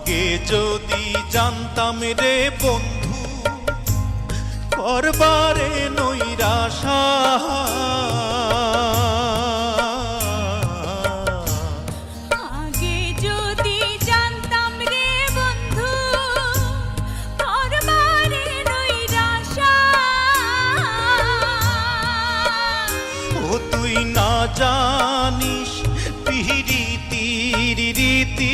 আগে যদি জানতাম রে বন্ধু করবারে নৈরাশা, আগে যদি জানতাম রে বন্ধু করবারে নৈরাশা, ও তুই না জানিস পিরিতির রীতি